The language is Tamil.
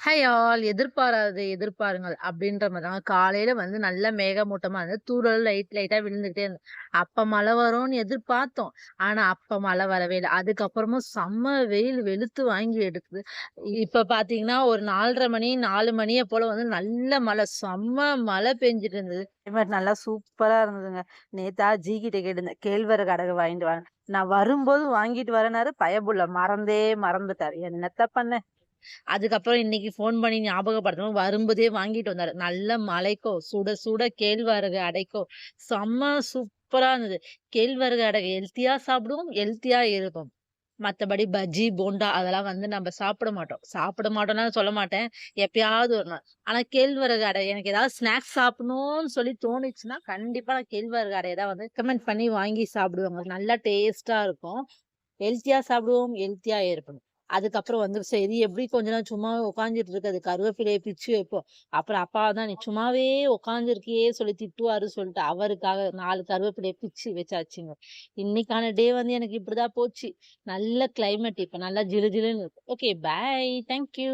ஹாய் ஆல் எதிர்பாராததை எதிர்பாருங்கள் அப்படின்ற மாதிரி தான் காலையில வந்து நல்ல மேகமூட்டமா இருந்து தூறல் லைட்டா விழுந்துகிட்டே இருந்தது. அப்ப மழை வரும்னு எதிர்பார்த்தோம். ஆனா அப்ப மழை வரவே இல்ல. அதுக்கப்புறமும் செம்ம வெயில் வெளுத்து வாங்கி எடுக்குது. இப்ப பாத்தீங்கன்னா ஒரு 4:30 மணி 4 மணிய போல வந்து நல்ல மழை செம்ம மழை பெஞ்சுட்டு இருந்தது. கிளைமேட் நல்லா சூப்பரா இருந்ததுங்க. நேத்தா கிட்ட கேட்டிருந்தேன். கேழ்வரகு அடகு வாங்கிட்டு வான்னு. நான் வரும்போது வாங்கிட்டு வரேன்னாரு, பயப்புள்ள மறந்துட்டாரு. என்னத்த பண்ண? அதுக்கப்புறம் இன்னைக்கு ஃபோன் பண்ணி ஞாபகப்படுத்தணும் வரும்போதே வாங்கிட்டு வந்தாரு. நல்ல மழைக்கும் சுட சுட கேழ்வரகு அடைக்கும் செம்ம சூப்பரா இருந்தது. கேழ்வரகு அடை ஹெல்த்தியா சாப்பிடுவோம், ஹெல்த்தியா இருக்கும். மத்தபடி பஜ்ஜி, போண்டா அதெல்லாம் வந்து நம்ம சாப்பிட மாட்டோம். சாப்பிட மாட்டோம்னா சொல்ல மாட்டேன். எப்பயாவது ஒரு நாள். ஆனா கேழ்வரகு அடை எனக்கு ஏதாவது ஸ்நாக்ஸ் சாப்பிடணும்னு சொல்லி தோணுச்சுன்னா, கண்டிப்பா நான் கேழ்வரகு அடைய தான் வந்து ரெக்கமெண்ட் பண்ணி வாங்கி சாப்பிடுவேங்க. நல்லா டேஸ்ட்டா இருக்கும். ஹெல்த்தியா சாப்பிடுவோம், ஹெல்த்தியா இருக்கணும். அதுக்கப்புறம் வந்து சரி எப்படி கொஞ்ச நேரம் சும்மாவே உட்காந்துட்டு இருக்கிறது, கருவேப்பிலைய பிச்சு வைப்போம். அப்புறம் அப்பா தான் "நீ சும்மாவே உட்காந்துருக்கியே" சொல்லி திட்டுவாரு சொல்லிட்டு, அவருக்காக 4 கருவேப்பிலைய பிச்சு வச்சாச்சுங்க. இன்னைக்கான டே வந்து எனக்கு இப்படிதான் போச்சு. நல்ல கிளைமேட் இப்ப நல்லா ஜிலு ஜிலுன்னு இருக்கு. Okay bye. Thank you.